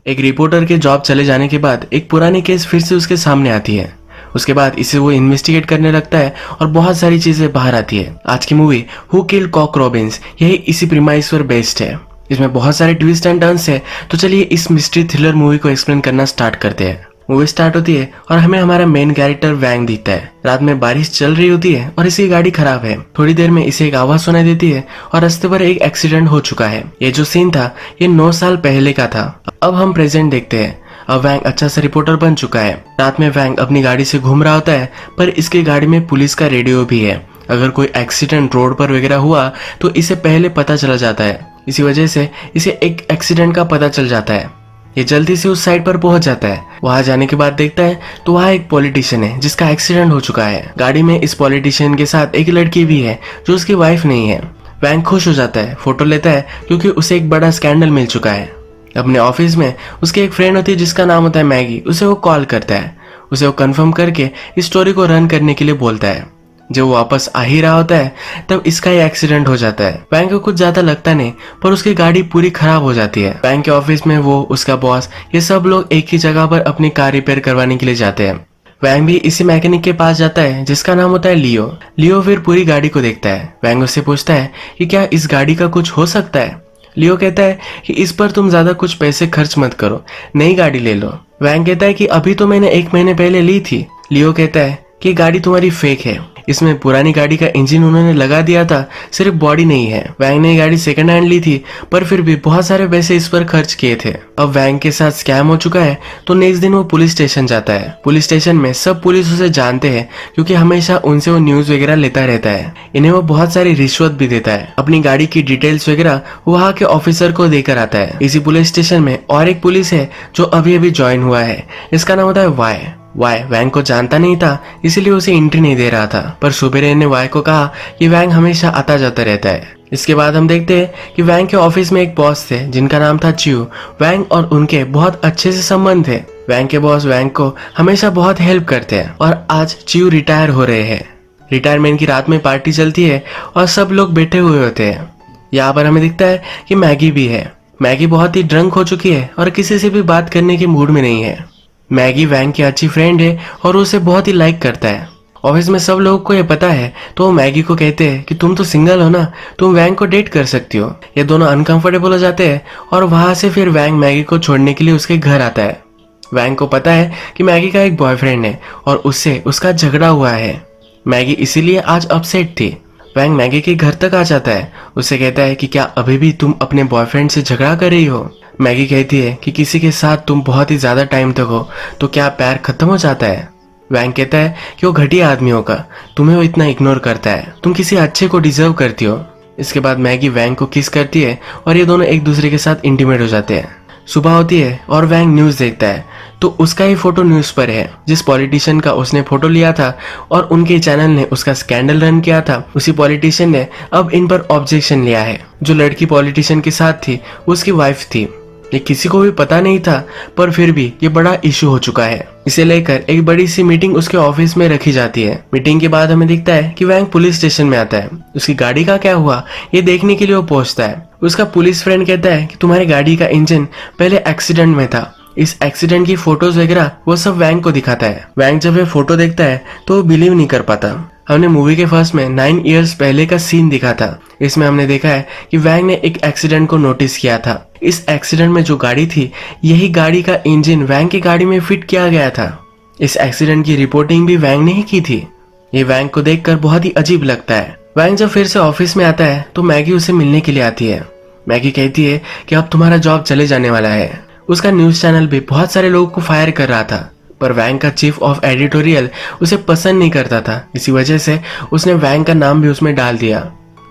एक रिपोर्टर के जॉब चले जाने के बाद एक पुरानी केस फिर से उसके सामने आती है। उसके बाद इसे वो इन्वेस्टिगेट करने लगता है और बहुत सारी चीजें बाहर आती है। आज की movie who killed cock robins यही इसी प्रीमाइस पर बेस्ड है। इसमें बहुत सारे ट्विस्ट एंड टर्न्स है। तो चलिए इस मिस्ट्री थ्रिलर मूवी को एक्सप्लेन करना स्टार्ट करते हैं। मूवी स्टार्ट होती है और हमें हमारा मेन कैरेक्टर वैंग दिखता है। रात में बारिश चल रही होती है और इसकी गाड़ी खराब है। थोड़ी देर में इसे एक आवाज सुनाई देती है और रास्ते पर एक एक्सीडेंट हो चुका है। ये जो सीन था ये 9 साल पहले का था। अब हम प्रेजेंट देखते हैं। अब वैंग अच्छा सा रिपोर्टर बन चुका है। रात में वैंग अपनी गाड़ी से घूम रहा होता है, पर इसकी गाड़ी में पुलिस का रेडियो भी है। अगर कोई एक्सीडेंट रोड पर वगैरह हुआ तो इसे पहले पता चला जाता है। इसी वजह से इसे एक एक्सीडेंट का पता चल जाता है। ये जल्दी से उस साइड पर पहुंच जाता है। वहां जाने के बाद देखता है तो वहां एक पॉलिटिशियन है जिसका एक्सीडेंट हो चुका है। गाड़ी में इस पॉलिटिशियन के साथ एक लड़की भी है जो उसकी वाइफ नहीं है। वैंग खुश हो जाता है, फोटो लेता है क्योंकि उसे एक बड़ा स्कैंडल मिल चुका है। अपने ऑफिस में उसकी एक फ्रेंड होती है जिसका नाम होता है मैगी। उसे वो कॉल करता है। उसे वो कंफर्म करके इस स्टोरी को रन करने के लिए बोलता है। जब वो वापस आ ही रहा होता है तब इसका ही एक्सीडेंट हो जाता है। वैंग को कुछ ज्यादा लगता नहीं, पर उसकी गाड़ी पूरी खराब हो जाती है। वैंग के ऑफिस में वो, उसका बॉस, ये सब लोग एक ही जगह पर अपनी कार रिपेयर करवाने के लिए जाते हैं। वैंग भी इसी मैकेनिक के पास जाता है जिसका नाम होता है लियो। लियो फिर पूरी गाड़ी को देखता है। वैंग उससे पूछता है कि क्या इस गाड़ी का कुछ हो सकता है। लियो कहता है कि इस पर तुम ज्यादा कुछ पैसे खर्च मत करो, नई गाड़ी ले लो। वैंग कहता है कि अभी तो मैंने 1 महीने पहले ली थी। लियो कहता है कि गाड़ी तुम्हारी फेक है, इसमें पुरानी गाड़ी का इंजन उन्होंने लगा दिया था, सिर्फ बॉडी नहीं है। वैंग ने गाड़ी सेकंड हैंड ली थी, पर फिर भी बहुत सारे पैसे इस पर खर्च किए थे। अब वैंग के साथ स्कैम हो चुका है तो नेक्स्ट दिन वो पुलिस स्टेशन जाता है। पुलिस स्टेशन में सब पुलिस उसे जानते हैं क्योंकि हमेशा उनसे वो न्यूज वगैरह लेता रहता है। इन्हें वो बहुत सारी रिश्वत भी देता है। अपनी गाड़ी की डिटेल्स वगैरह वहाँ के ऑफिसर को देकर आता है। इसी पुलिस स्टेशन में और एक पुलिस है जो अभी अभी ज्वाइन हुआ है। इसका नाम होता है वाई वैंग को जानता नहीं था, इसीलिए उसे एंट्री नहीं दे रहा था। पर सुबेरे ने वाई को कहा कि वैंग हमेशा आता जाता रहता है। इसके बाद हम देखते हैं कि वैंग के ऑफिस में एक बॉस थे जिनका नाम था चियो। वैंग और उनके बहुत अच्छे से संबंध थे। वैंग के बॉस वैंग को हमेशा बहुत हेल्प करते हैं और आज चियो रिटायर हो रहे हैं। रिटायरमेंट की रात में पार्टी चलती है और सब लोग बैठे हुए होते हैं। यहाँ पर हमें दिखता है कि मैगी भी है। मैगी बहुत ही ड्रंक हो चुकी है और किसी से भी बात करने के मूड में नहीं है। मैगी वैंग की अच्छी फ्रेंड है और उसे बहुत ही लाइक करता है। ऑफिस में सब लोगों को ये पता है तो वो मैगी को कहते हैं कि तुम तो सिंगल हो ना, तुम वैंग को डेट कर सकती हो। ये दोनों अनकंफर्टेबल हो जाते हैं और वहां से फिर वैंग मैगी को छोड़ने के लिए उसके घर आता है। वैंग को पता है कि मैगी का एक बॉयफ्रेंड है और उससे उसका झगड़ा हुआ है। मैगी इसीलिए आज अपसेट थी। वैंग मैगी के घर तक आ जाता है। उसे कहता है कि क्या अभी भी तुम अपने बॉयफ्रेंड से झगड़ा कर रही हो। मैगी कहती है कि किसी के साथ तुम बहुत ही ज्यादा टाइम तक हो तो क्या प्यार खत्म हो जाता है। वैंग कहता है कि वो घटिया आदमी होगा, तुम्हें वो इतना इग्नोर करता है, तुम किसी अच्छे को डिजर्व करती हो। इसके बाद मैगी वैंग को किस करती है और ये दोनों एक दूसरे के साथ इंटीमेट हो जाते हैं। सुबह होती है और वैंग न्यूज देखता है तो उसका ही फोटो न्यूज पर है। जिस पॉलिटिशियन का उसने फोटो लिया था और उनके चैनल ने उसका स्कैंडल रन किया था, उसी पॉलिटिशियन ने अब इन पर ऑब्जेक्शन लिया है। जो लड़की पॉलिटिशियन के साथ थी उसकी वाइफ थी। ये किसी को भी पता नहीं था, पर फिर भी ये बड़ा इशू हो चुका है। इसे लेकर एक बड़ी सी मीटिंग उसके ऑफिस में रखी जाती है। मीटिंग के बाद हमें दिखता है कि वैंग पुलिस स्टेशन में आता है। उसकी गाड़ी का क्या हुआ ये देखने के लिए वो पहुंचता है। उसका पुलिस फ्रेंड कहता है कि तुम्हारी गाड़ी का इंजन पहले एक्सीडेंट में था। इस एक्सीडेंट की फोटोज वगैरह वो सब वैंग को दिखाता है। वैंग जब ये फोटो देखता है तो वो बिलीव नहीं कर पाता। हमने मूवी के फर्स्ट में 9 इयर्स पहले का सीन दिखा था। इसमें हमने देखा है कि वैंग ने एक एक्सीडेंट को नोटिस किया था। इस एक्सीडेंट में जो गाड़ी थी यही गाड़ी का इंजन वैंग की गाड़ी में फिट किया गया था। इस एक्सीडेंट की रिपोर्टिंग भी वैंग ने ही की थी। ये वैंग को देखकर बहुत ही अजीब लगता है। वैंग जब फिर से ऑफिस में आता है तो मैगी उसे मिलने के लिए आती है। मैगी कहती है कि अब तुम्हारा जॉब चले जाने वाला है। उसका न्यूज चैनल भी बहुत सारे लोगों को फायर कर रहा था, पर वैंग का चीफ ऑफ एडिटोरियल उसे पसंद नहीं करता था। इसी वजह से उसने वैंग का नाम भी उसमें डाल दिया।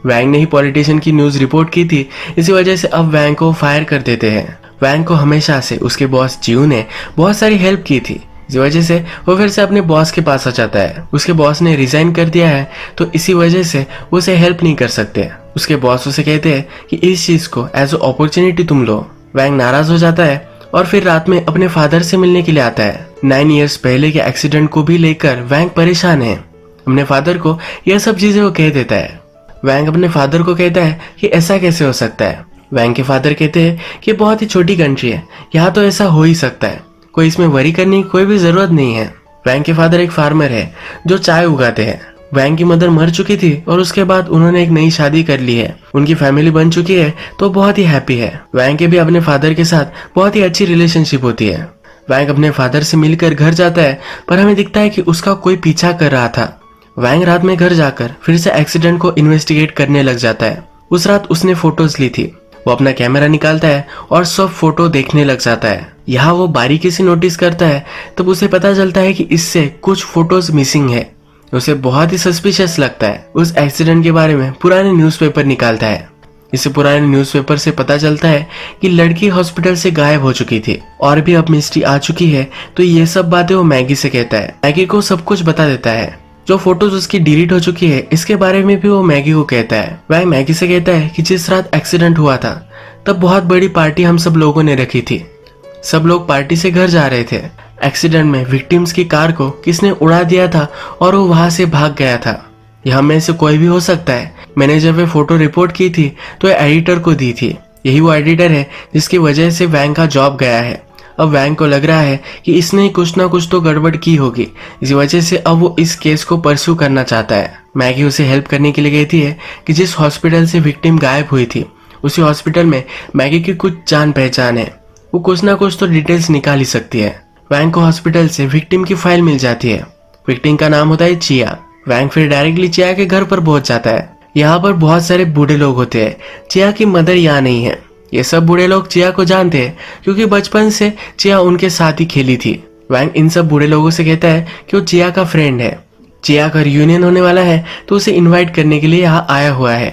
वैंग ने ही पॉलिटिशियन की न्यूज रिपोर्ट की थी, इसी वजह से अब वैंग को फायर कर देते हैं। वैंग को हमेशा से उसके बॉस जियो ने बहुत सारी हेल्प की थी, इस वजह से वो फिर से अपने बॉस के पास आ जाता है। उसके बॉस ने रिजाइन कर दिया है तो इसी वजह से वो उसे हेल्प नहीं कर सकते। उसके बॉस उसे कहते हैं कि इस चीज को एज अ अपॉर्चुनिटी तुम लो। वैंग नाराज हो जाता है और फिर रात में अपने फादर से मिलने के लिए आता है। 9 इयर्स पहले के एक्सीडेंट को भी लेकर वैंग परेशान है। अपने फादर को यह सब चीजें वो कह देता है। वैंग अपने फादर को कहता है कि ऐसा कैसे हो सकता है, वैंग के फादर कहते हैं कि बहुत ही छोटी कंट्री है, यहाँ तो ऐसा हो ही सकता है, कोई इसमें वरी करने की कोई भी जरूरत नहीं है। वैंग के फादर एक फार्मर है जो चाय उगाते हैं। वैंग की मदर मर चुकी थी और उसके बाद उन्होंने एक नई शादी कर ली है, उनकी फैमिली बन चुकी है, तो बहुत ही हैप्पी है। वैंग के भी अपने फादर के साथ बहुत ही अच्छी रिलेशनशिप होती है। वैंग अपने फादर से मिलकर घर जाता है, पर हमें दिखता है कि उसका कोई पीछा कर रहा था। वैंग रात में घर जाकर फिर से एक्सीडेंट को इन्वेस्टिगेट करने लग जाता है। उस रात उसने फोटोज ली थी। वो अपना कैमरा निकालता है और सब फोटो देखने लग जाता है। यहाँ वो बारीकी से नोटिस करता है, तब उसे पता चलता है कि इससे कुछ फोटोज मिसिंग है। उसे बहुत ही सस्पिशियस लगता है। उस एक्सीडेंट के बारे में पुराने न्यूज़पेपर निकालता है। इसे पुराने न्यूज़पेपर से पता चलता है कि लड़की हॉस्पिटल से गायब हो चुकी थी और भी अब मिस्ट्री आ चुकी है। तो ये सब बातें वो मैगी से कहता है। मैगी को सब कुछ बता देता है। जो फोटोज उसकी डिलीट हो चुकी है इसके बारे में भी वो मैगी को कहता है। वह मैगी से कहता है कि जिस रात एक्सीडेंट हुआ था तब बहुत बड़ी पार्टी हम सब लोगों ने रखी थी। सब लोग पार्टी से घर जा रहे थे। एक्सीडेंट में विक्टिम्स की कार को किसने उड़ा दिया था और वो वहां से भाग गया था। यह हम में से कोई भी हो सकता है। मैंने जब वे फोटो रिपोर्ट की थी तो एडिटर को दी थी। यही वो एडिटर है जिसकी वजह से वैंग का जॉब गया है। अब वैंग को लग रहा है कि इसने कुछ ना कुछ तो गड़बड़ की होगी, इसी वजह से अब वो इस केस को परस्यू करना चाहता है। मैगी उसे हेल्प करने के लिए कहती है कि जिस हॉस्पिटल से विक्टिम गायब हुई थी उसी हॉस्पिटल में मैगी की कुछ जान पहचान है, वो कुछ ना कुछ तो डिटेल्स निकाल ही सकती है। वैंग को हॉस्पिटल से विक्टिम की फाइल मिल जाती है। विक्टिम का नाम होता है चिया। वैंग फिर डायरेक्टली चिया के घर पर पहुंच जाता है। यहाँ पर बहुत सारे बूढ़े लोग होते हैं। चिया की मदर यहाँ नहीं है। ये सब बूढ़े लोग चिया को जानते हैं क्योंकि बचपन से चिया उनके साथ ही खेली थी। वैंग इन सब बूढ़े लोगों से कहता है कि वो चिया का फ्रेंड है। चिया का रियूनियन होने वाला है तो उसे इन्वाइट करने के लिए यहाँ आया हुआ है।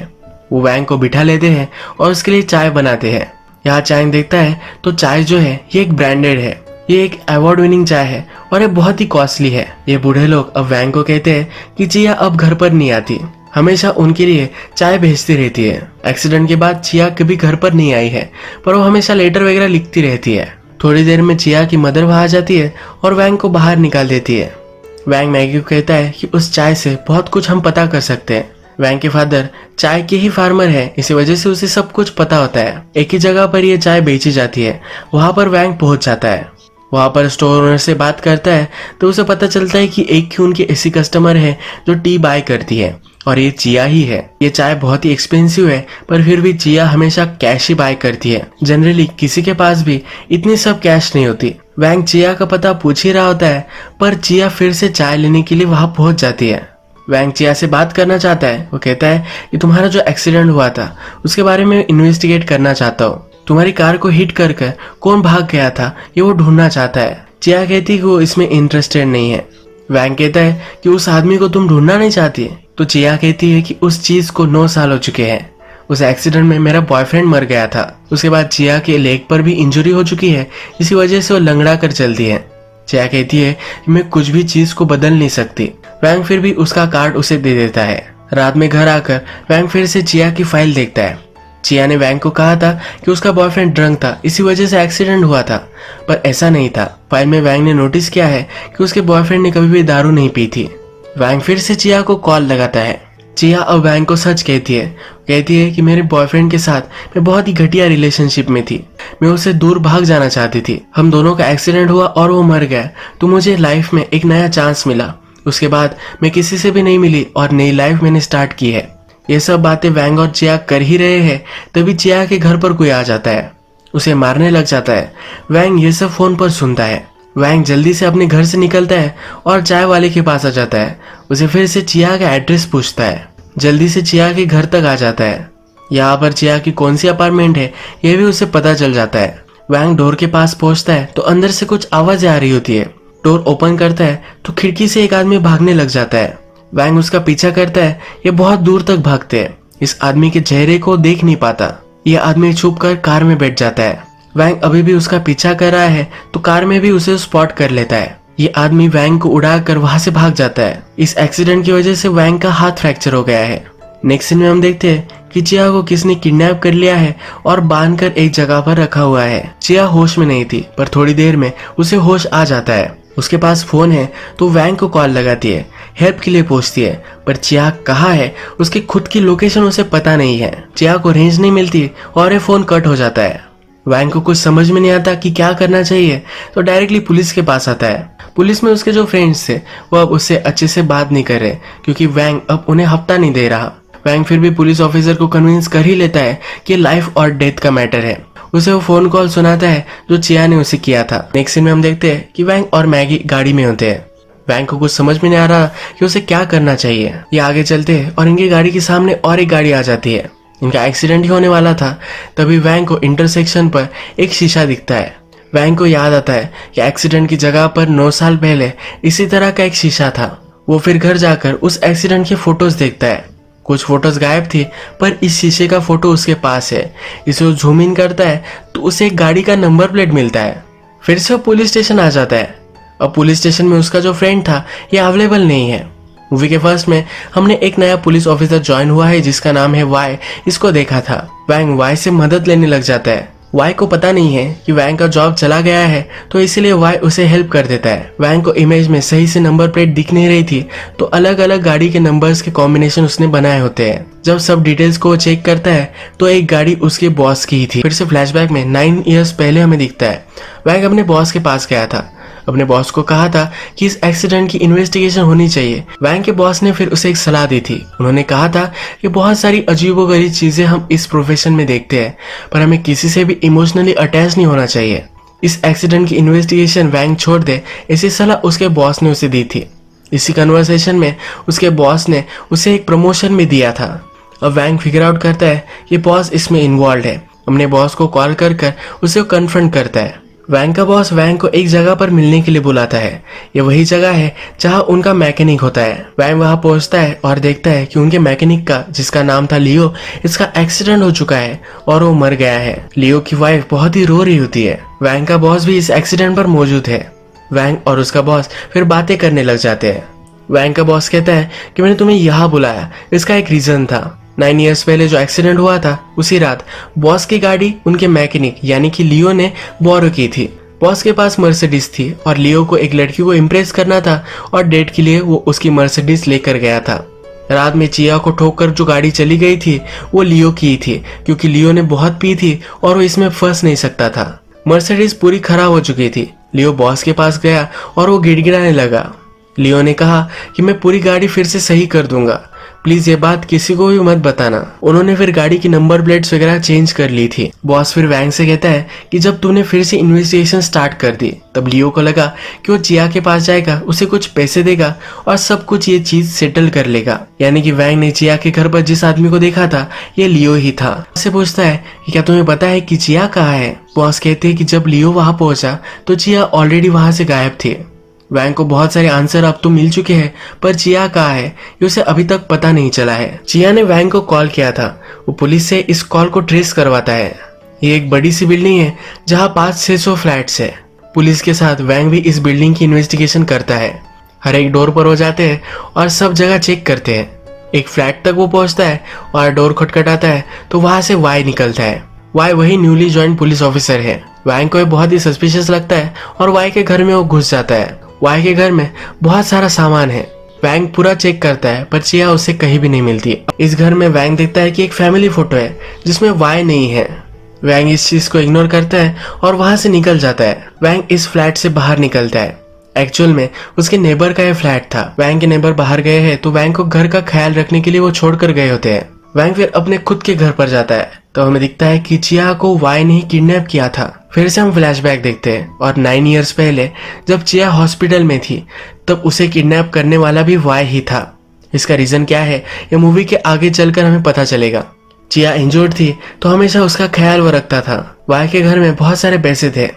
वो वैंग को बिठा लेते हैं और उसके लिए चाय बनाते हैं। यहाँ चाय देखता है तो चाय जो है ये एक ब्रांडेड है, ये एक अवार्ड विनिंग चाय है और ये बहुत ही कॉस्टली है। ये बूढ़े लोग अब वैंग को कहते हैं कि चिया अब घर पर नहीं आती, हमेशा उनके लिए चाय भेजती रहती है। एक्सीडेंट के बाद चिया कभी घर पर नहीं आई है, पर वो हमेशा लेटर वगैरह लिखती रहती है। थोड़ी देर में चिया की मदर वहां आ जाती है और वैंग को बाहर निकाल देती है। वैंग मैगी को कहता है कि उस चाय से बहुत कुछ हम पता कर सकते हैं। वैंग के फादर चाय के ही फार्मर है, इसी वजह से उसे सब कुछ पता होता है। एक ही जगह पर ये चाय बेची जाती है, वहां पर वैंग पहुंच जाता है। वहां पर स्टोर ओनर से बात करता है तो उसे पता चलता है कि एक ही उनकी ऐसी कस्टमर है जो टी बाय करती है और ये चिया ही है। ये चाय बहुत ही एक्सपेंसिव है पर फिर भी चिया हमेशा कैश ही बाय करती है। जनरली किसी के पास भी इतनी सब कैश नहीं होती। वैंग चिया का पता पूछ ही रहा होता है पर चिया फिर से चाय लेने के लिए वहां पहुंच जाती है। वैंग चिया से बात करना चाहता है। वो कहता है कि तुम्हारा जो एक्सीडेंट हुआ था उसके बारे में इन्वेस्टिगेट करना चाहता हूँ। तुम्हारी कार को हिट कर कौन भाग गया था ये वो ढूंढना चाहता है। चिया कहती है कि वो इसमें इंटरेस्टेड नहीं है। वैंग कहता है कि उस आदमी को तुम ढूंढना नहीं चाहती। तो चिया कहती है कि उस चीज को 9 साल हो चुके हैं। उस एक्सीडेंट में मेरा बॉयफ्रेंड मर गया था। उसके बाद चिया के लेग पर भी इंजरी हो चुकी है, इसी वजह से वो लंगड़ा कर चलती है। चिया कहती है कि मैं कुछ भी चीज को बदल नहीं सकती। वैंग फिर भी उसका कार्ड उसे दे देता है। रात में घर आकर वैंग फिर से चिया की फाइल देखता है। चिया ने वैंग को कहा था कि उसका बॉयफ्रेंड ड्रंक था, इसी वजह से एक्सीडेंट हुआ था, पर ऐसा नहीं था। फाइल में वैंग ने नोटिस किया है कि उसके बॉयफ्रेंड ने कभी भी दारू नहीं पी थी। वैंग फिर से चिया को कॉल लगाता है। चिया अब वैंग को सच कहती है कि मेरे बॉयफ्रेंड के साथ मैं बहुत ही घटिया रिलेशनशिप में थी। मैं उससे दूर भाग जाना चाहती थी। हम दोनों का एक्सीडेंट हुआ और वो मर गया तो मुझे लाइफ में एक नया चांस मिला। उसके बाद मैं किसी से भी नहीं मिली और नई लाइफ मैंने स्टार्ट की है। ये सब बातें वैंग और चिया कर ही रहे हैं तभी चिया के घर पर कोई आ जाता है, उसे मारने लग जाता है। वैंग ये सब फोन पर सुनता है। वैंग जल्दी से अपने घर से निकलता है और चाय वाले के पास आ जाता है। उसे फिर से चिया का एड्रेस पूछता है। जल्दी से चिया के घर तक आ जाता है। यहाँ पर चिया की कौन सी अपार्टमेंट है ये भी उसे पता चल जाता है। वैंग डोर के पास पहुंचता है तो अंदर से कुछ आवाजें आ रही होती है। डोर ओपन करता है तो खिड़की से एक आदमी भागने लग जाता है। वैंग उसका पीछा करता है। ये बहुत दूर तक भागते हैं। इस आदमी के चेहरे को देख नहीं पाता। यह आदमी छुप कर कार में बैठ जाता है। वैंग अभी भी उसका पीछा कर रहा है तो कार में भी उसे स्पॉट कर लेता है। ये आदमी वैंग को उड़ाकर वहां से भाग जाता है। इस एक्सीडेंट की वजह से वैंग का हाथ फ्रैक्चर हो गया है। नेक्स्ट सीन में हम देखते हैं कि चिया को किसने किडनैप कर लिया है और बांधकर एक जगह पर रखा हुआ है। चिया होश में नहीं थी पर थोड़ी देर में उसे होश आ जाता है। उसके पास फोन है तो वैंग को कॉल लगाती है हेल्प के लिए पूछती है, पर चिया कहाँ है उसकी खुद की लोकेशन उसे पता नहीं है। चिया को रेंज नहीं मिलती और ये फोन कट हो जाता है। वैंग को कुछ समझ में नहीं आता कि क्या करना चाहिए, तो डायरेक्टली पुलिस के पास आता है। पुलिस में उसके जो फ्रेंड्स थे वो अब उससे अच्छे से बात नहीं कर रहे, क्योंकि वैंग अब उन्हें हफ्ता नहीं दे रहा। वैंग फिर भी पुलिस ऑफिसर को कन्विंस कर ही लेता है कि लाइफ और डेथ का मैटर है। उसे वो फोन कॉल सुनाता है जो चिया ने उसे किया था। नेक्स्ट सीन में हम देखते हैं कि वैंग और मैगी गाड़ी में होते हैं। वैंग को कुछ समझ में नहीं आ रहा कि उसे क्या करना चाहिए। ये आगे चलते हैं और इनकी गाड़ी के सामने और एक गाड़ी आ जाती है। इनका एक्सीडेंट ही होने वाला था। तभी वैंग को इंटरसेक्शन पर एक शीशा दिखता है। वैंग को याद आता है कि एक्सीडेंट की जगह पर 9 साल पहले इसी तरह का एक शीशा था। वो फिर घर जाकर उस एक्सीडेंट की फोटोज देखता है। कुछ फोटोज गायब थी, पर इस शीशे का फोटो उसके पास है। इसे वो जूम इन करता है तो उसे एक गाड़ी का नंबर प्लेट मिलता है। फिर से वो पुलिस स्टेशन आ जाता है। अब पुलिस स्टेशन में उसका जो फ्रेंड था ये अवेलेबल नहीं है। मूवी के फर्स्ट में हमने एक नया पुलिस ऑफिसर ज्वाइन हुआ है जिसका नाम है वाई। इसको देखा था। वैंग वाई से मदद लेने लग जाता है। वाई को पता नहीं है कि वैंग का जॉब चला गया है, तो इसलिए वाई उसे हेल्प कर देता है। वैंग को इमेज में सही से नंबर प्लेट दिख नहीं रही थी, तो अलग अलग गाड़ी के नंबर्स के कॉम्बिनेशन उसने बनाए होते हैं। जब सब डिटेल्स को चेक करता है तो एक गाड़ी उसके बॉस की ही थी। फिर से फ्लैशबैक में 9 इयर्स पहले हमें दिखता है। वैंग अपने बॉस के पास गया था। अपने बॉस को कहा था कि इस एक्सीडेंट की इन्वेस्टिगेशन होनी चाहिए। वैंग के बॉस ने फिर उसे एक सलाह दी थी। उन्होंने कहा था कि बहुत सारी अजीबोगरीब चीजें हम इस प्रोफेशन में देखते हैं, पर हमें किसी से भी इमोशनली अटैच नहीं होना चाहिए। इस एक्सीडेंट की इन्वेस्टिगेशन वैंग छोड़ दे, ऐसी सलाह उसके बॉस ने उसे दी थी। इसी कन्वर्सेशन में उसके बॉस ने उसे एक प्रमोशन भी दिया था। अब वैंग फिगर आउट करता है कि बॉस इसमें इन्वॉल्व है। अपने बॉस को कॉल कर उसे कन्फ्रंट करता है। वैंग का बॉस वैंग को एक जगह पर मिलने के लिए बुलाता है। ये वही जगह है जहां उनका मैकेनिक होता है। वैंग वहां पहुंचता है और देखता है कि उनके मैकेनिक का, जिसका नाम था लियो, इसका एक्सीडेंट हो चुका है और वो मर गया है। लियो की वाइफ बहुत ही रो रही होती है। वैंग का बॉस भी इस एक्सीडेंट पर मौजूद है। वैंग और उसका बॉस फिर बातें करने लग जाते हैं। वैंग का बॉस कहता है कि मैंने तुम्हें यहाँ बुलाया, इसका एक रीजन था। 9 इयर्स पहले जो एक्सीडेंट हुआ था उसी रात बॉस की गाड़ी उनके मैकेनिक यानी कि लियो ने बोरो की थी। बॉस के पास मर्सिडीज थी और लियो को एक लड़की को इम्प्रेस करना था और डेट के लिए वो उसकी मर्सिडीज लेकर गया था। रात में चिया को ठोककर जो गाड़ी चली गई थी वो लियो की थी, क्योंकि लियो ने बहुत पी थी और वो इसमें फंस नहीं सकता था। मर्सिडीज पूरी खराब हो चुकी थी। लियो बॉस के पास गया और वो गिड़गिड़ाने लगा। लियो ने कहा कि मैं पूरी गाड़ी फिर से सही कर दूंगा, प्लीज ये बात किसी को भी मत बताना। उन्होंने फिर गाड़ी की नंबर प्लेट्स वगैरह चेंज कर ली थी। बॉस फिर वैंग से कहता है कि जब तूने फिर से इन्वेस्टिगेशन स्टार्ट कर दी, तब लियो को लगा कि वो चिया के पास जाएगा, उसे कुछ पैसे देगा और सब कुछ ये चीज सेटल कर लेगा। यानी कि वैंग ने चिया के घर पर जिस आदमी को देखा था ये लियो ही था। उससे पूछता है कि क्या तुम्हें पता है कि चिया कहाँ है। बॉस कहते हैं कि जब लियो वहां पहुंचा तो चिया ऑलरेडी वहां से गायब थी। वैंग को बहुत सारे आंसर अब तो मिल चुके हैं, पर चिया कहाँ है ये उसे अभी तक पता नहीं चला है। चिया ने वैंग को कॉल किया था। वो पुलिस से इस कॉल को ट्रेस करवाता है। ये एक बड़ी सी बिल्डिंग है जहाँ 500-600 फ्लैट्स है। पुलिस के साथ वैंग भी इस बिल्डिंग की इन्वेस्टिगेशन करता है। हर एक डोर पर वो जाते हैं और सब जगह चेक करते हैं। एक फ्लैट तक वो पहुंचता है और डोर खटखटाता है तो वहां से वाई निकलता है। वाई वही न्यूली ज्वाइन पुलिस ऑफिसर है। वैंग को बहुत ही सस्पिशियस लगता है और वाई के घर में वो घुस जाता है। वाई के घर में बहुत सारा सामान है। वैंग पूरा चेक करता है पर चिया उसे कहीं भी नहीं मिलती। इस घर में वैंग देखता है कि एक फैमिली फोटो है जिसमें वाई नहीं है। वैंग इस चीज को इग्नोर करता है और वहां से निकल जाता है। वैंग इस फ्लैट से बाहर निकलता है। एक्चुअल में उसके नेबर का ये फ्लैट था। वैंग के नेबर बाहर गए हैं तो वैंग को घर का ख्याल रखने के लिए वो छोड़कर गए होते हैं। वैंग फिर अपने खुद के घर पर जाता है तो हमें दिखता है कि चिया को वाई ने ही किडनैप किया था। फिर से हम फ्लैशबैक देखते हैं और 9 इयर्स पहले जब चिया हॉस्पिटल में थी तब उसे किडनैप करने वाला भी वाई ही था। इसका रीजन क्या है ये मूवी के आगे चलकर हमें पता चलेगा। चिया इंजर्ड थी तो हमेशा उसका ख्याल वो रखता था। वाई के घर में बहुत सारे पैसे थे।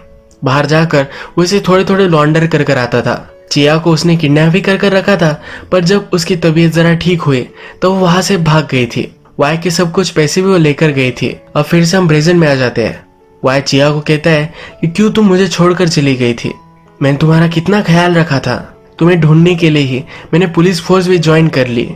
बाहर जाकर वो इसे थोड़े थोड़े लॉन्डर कर आता था। चिया को उसने किडनैप भी कर रखा था, पर जब उसकी तबीयत जरा ठीक हुई तो वो वहां से भाग गई थी। वाई के सब कुछ पैसे भी वो लेकर गई थी। अब फिर से हम प्रेजेंट में आ जाते हैं। वाई चिया को कहता है कि क्यों तुम मुझे छोड़कर चली गई थी। मैंने तुम्हारा कितना ख्याल रखा था। तुम्हें ढूंढने के लिए ही मैंने पुलिस फोर्स भी ज्वाइन कर ली।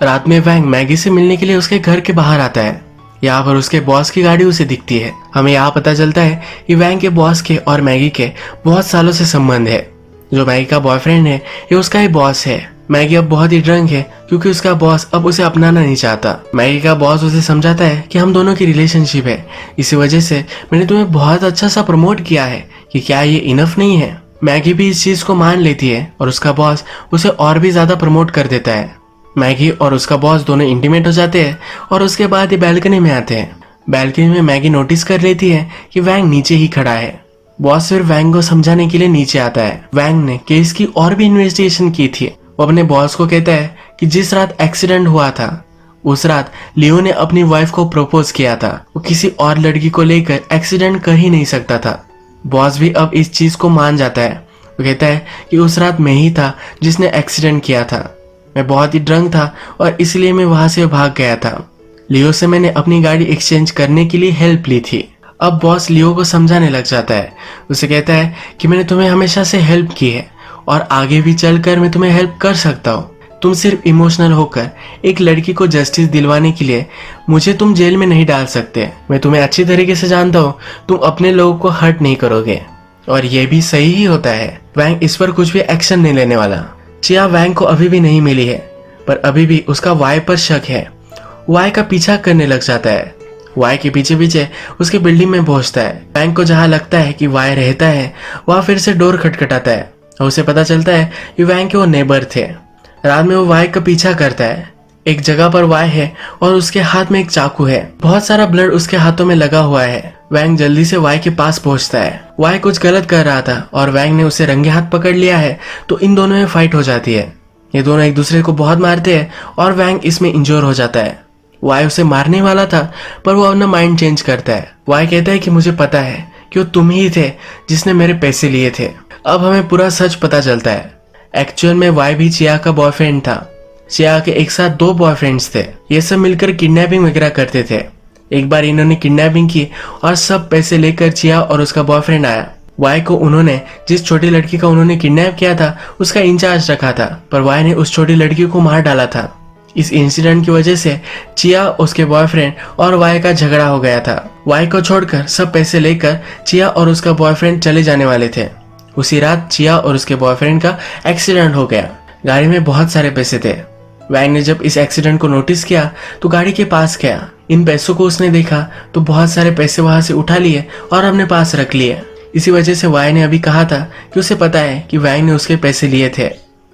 रात में वैंग मैगी से मिलने के लिए उसके घर के बाहर आता है। यहाँ पर उसके बॉस की गाड़ी उसे दिखती है। हमें यहाँ पता चलता है कि वैंग के बॉस के और मैगी के बहुत सालों से संबंध है। जो मैगी का बॉयफ्रेंड है ये उसका ही बॉस है। मैगी अब बहुत ही ड्रंक है क्योंकि उसका बॉस अब उसे अपनाना नहीं चाहता। मैगी का बॉस उसे समझाता है कि हम दोनों की रिलेशनशिप है, इसी वजह से मैंने तुम्हें बहुत अच्छा सा प्रमोट किया है कि क्या ये इनफ नहीं है। मैगी भी इस चीज को मान लेती है और उसका बॉस उसे और भी ज्यादा प्रमोट कर देता है। मैगी और उसका बॉस दोनों इंटीमेट हो जाते हैं और उसके बाद ये बैल्कनी में आते हैं। बैल्कनी में मैगी नोटिस कर लेती है कि वैंग नीचे ही खड़ा है। बॉस फिर वैंग को समझाने के लिए नीचे आता है। वैंग ने केस की और भी इन्वेस्टिगेशन की थी। वो अपने बॉस को कहता है कि जिस रात एक्सीडेंट हुआ था उस रात लियो ने अपनी वाइफ को प्रपोज किया था। वो किसी और लड़की को लेकर एक्सीडेंट कर ही नहीं सकता था। बॉस भी अब इस चीज को मान जाता है। वो कहता है कि उस रात मैं ही था जिसने एक्सीडेंट किया था। मैं बहुत ही ड्रंक था और इसलिए मैं वहां से भाग गया था। लियो से मैंने अपनी गाड़ी एक्सचेंज करने के लिए हेल्प ली थी। अब बॉस लियो को समझाने लग जाता है। उसे कहता है कि मैंने तुम्हें हमेशा से हेल्प की है और आगे भी चलकर मैं तुम्हें हेल्प कर सकता हूँ। तुम सिर्फ इमोशनल होकर एक लड़की को जस्टिस दिलवाने के लिए मुझे तुम जेल में नहीं डाल सकते। मैं तुम्हें अच्छी तरीके से जानता हूँ, तुम अपने लोगों को हर्ट नहीं करोगे और ये भी सही ही होता है। वैंग इस पर कुछ भी एक्शन नहीं लेने वाला। चिया वैंग को अभी भी नहीं मिली है पर अभी भी उसका वाई पर शक है। वाई का पीछा करने लग जाता है। वाई के पीछे पीछे उसके बिल्डिंग में पहुंचता है। वैंग को जहां लगता है कि वाई रहता है वहां फिर से डोर खटखटाता है और उसे पता चलता है कि वैंग के वो नेबर थे। रात में वो वाई का पीछा करता है। एक जगह पर वाई है और उसके हाथ में एक चाकू है। बहुत सारा ब्लड उसके हाथों में लगा हुआ है। वैंग जल्दी से वाई के पास पहुंचता है। वाई कुछ गलत कर रहा था और वैंग ने उसे रंगे हाथ पकड़ लिया है तो इन दोनों में फाइट हो जाती है। ये दोनों एक दूसरे को बहुत मारते हैं और वैंग इसमें इंजोर हो जाता है। वाई उसे मारने वाला था पर वो अपना माइंड चेंज करता है। वाई कहता है कि मुझे पता है कि वो तुम ही थे जिसने मेरे पैसे लिए थे। अब हमें पूरा सच पता चलता है। एक्चुअल में वाई भी चिया का बॉयफ्रेंड था। चिया के एक साथ 2 बॉयफ्रेंड्स थे। ये सब मिलकर किडनैपिंग वगैरह करते थे। एक बार इन्होंने किडनैपिंग की और सब पैसे लेकर चिया और उसका बॉयफ्रेंड आया। वाई को उन्होंने जिस छोटी लड़की का उन्होंने किडनैप किया था उसका इंचार्ज रखा था पर वाई ने उस छोटी लड़की को मार डाला था। इस इंसिडेंट की वजह से चिया, उसके बॉयफ्रेंड और वाई का झगड़ा हो गया था। वाई को छोड़कर सब पैसे लेकर चिया और उसका बॉयफ्रेंड चले जाने वाले थे। उसी रात चिया और उसके बॉयफ्रेंड का एक्सीडेंट हो गया। गाड़ी में बहुत सारे पैसे थे। वैंग ने जब इस एक्सीडेंट को नोटिस किया तो गाड़ी के पास गया। इन पैसों को उसने देखा तो बहुत सारे पैसे वहां से उठा लिए और अपने पास रख लिए। इसी वजह से वाई ने अभी कहा था कि उसे पता है कि वैंग ने उसके पैसे लिए थे।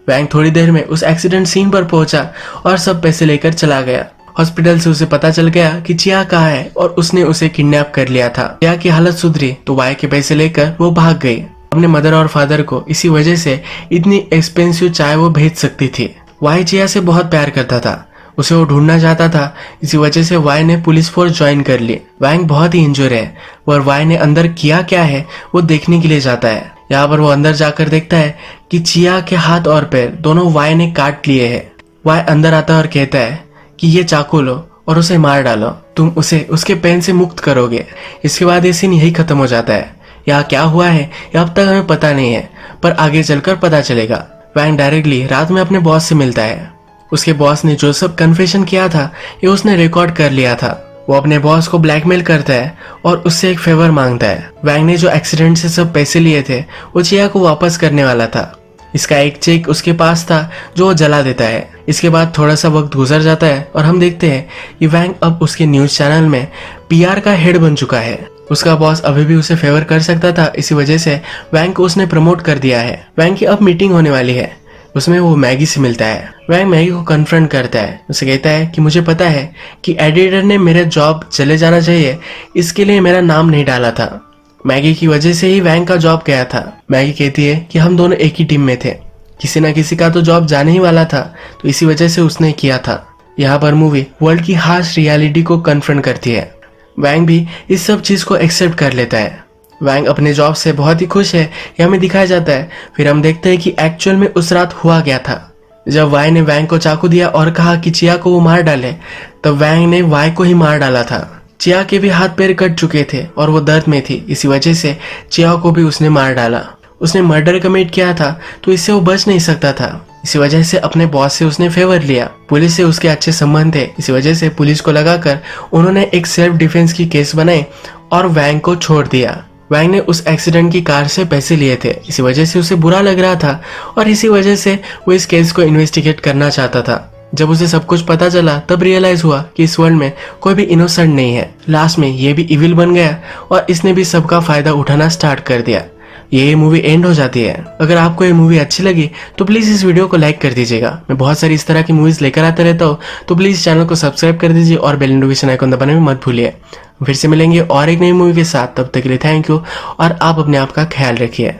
वैंग थोड़ी देर में उस एक्सीडेंट सीन पर पहुंचा और सब पैसे लेकर चला गया। हॉस्पिटल से उसे पता चल गया कि चिया कहाँ है और उसने उसे किडनैप कर लिया था। चिया की हालत सुधरी तो वाई के पैसे लेकर वो भाग गई। अपने मदर और फादर को इसी वजह से इतनी एक्सपेंसिव चाय वो भेज सकती थी। वाई चिया से बहुत प्यार करता था, उसे वो ढूंढना चाहता था। इसी वजह से वाई ने पुलिस फोर्स ज्वाइन कर ली। वैंग बहुत ही इंजोर है और वाई ने अंदर किया क्या है वो देखने के लिए जाता है। यहाँ पर वो अंदर जाकर देखता है कि चिया के हाथ और पैर दोनों वाई ने काट लिए हैं। वाई अंदर आता है और कहता है कि ये चाकू लो और उसे मार डालो, तुम उसे उसके पेन से मुक्त करोगे। इसके बाद ये सीन यही खत्म हो जाता है। यहाँ क्या हुआ है ये अब तक हमें पता नहीं है पर आगे चलकर पता चलेगा। वैंग डायरेक्टली रात में अपने बॉस से मिलता है। उसके बॉस ने जो सब कन्फेशन किया था ये उसने रिकॉर्ड कर लिया था। वो अपने बॉस को ब्लैकमेल करता है और उससे एक फेवर मांगता है। वैंग ने जो एक्सीडेंट से सब पैसे लिए थे वो चिया को वापस करने वाला था। इसका एक चेक उसके पास था जो वो जला देता है। इसके बाद थोड़ा सा वक्त गुजर जाता है और हम देखते हैं कि वैंग अब उसके न्यूज चैनल में पीआर का हेड बन चुका है। उसका बॉस अभी भी उसे फेवर कर सकता था, इसी वजह से वैंग को उसने प्रमोट कर दिया है। वैंग की अब मीटिंग होने वाली है, उसमें वो मैगी से मिलता है। वैंग मैगी को कन्फ्रंट करता है। उसे कहता है कि मुझे पता है कि एडिटर ने मेरा जॉब चले जाना चाहिए, इसके लिए मेरा नाम नहीं डाला था। मैगी की वजह से ही वैंग का जॉब गया था। मैगी कहती है कि हम दोनों एक ही टीम में थे, किसी ना किसी का तो जॉब जाने ही वाला था, तो इसी वजह से उसने किया था। यहाँ पर मूवी वर्ल्ड की हार्श रियलिटी को कन्फ्रंट करती है। वैंग भी इस सब चीज को एक्सेप्ट कर लेता है। वैंग अपने जॉब से बहुत ही खुश है, ये हमें दिखाया जाता है। फिर हम देखते हैं कि एक्चुअल में उस रात हुआ गया था। जब वाई ने वैंग को चाकू दिया और कहा कि चिया को वो मार डाले, तब वैंग ने वाई को ही मार डाला था। चिया के भी हाथ पैर कट चुके थे और वो दर्द में थी, इसी वजह से चिया को भी उसने मार डाला। उसने मर्डर कमिट किया था तो इससे वो बच नहीं सकता था, इसी वजह से अपने बॉस से उसने फेवर लिया। पुलिस से उसके अच्छे संबंध थे, इसी वजह से पुलिस को लगाकर उन्होंने एक सेल्फ डिफेंस की केस बनाई और वैंग को छोड़ दिया। वैंग ने उस एक्सीडेंट की कार से पैसे लिए थे, इसी वजह से उसे बुरा लग रहा था और इसी वजह से वो इस केस को इन्वेस्टिगेट करना चाहता था। जब उसे सब कुछ पता चला तब रियलाइज हुआ कि इस वर्ल्ड में कोई भी इनोसेंट नहीं है। लास्ट में ये भी इविल बन गया और इसने भी सबका फायदा उठाना स्टार्ट कर दिया। ये मूवी एंड हो जाती है। अगर आपको ये मूवी अच्छी लगी तो प्लीज इस वीडियो को लाइक कर दीजिएगा। मैं बहुत सारी इस तरह की मूवीज लेकर आता रहता हूँ, तो प्लीज चैनल को सब्सक्राइब कर दीजिए और बेल नोटिफिकेशन आइकन दबाने में मत भूलिए। फिर से मिलेंगे और एक नई मूवी के साथ, तब तक के लिए थैंक यू और आप अपने आप का ख्याल रखिए।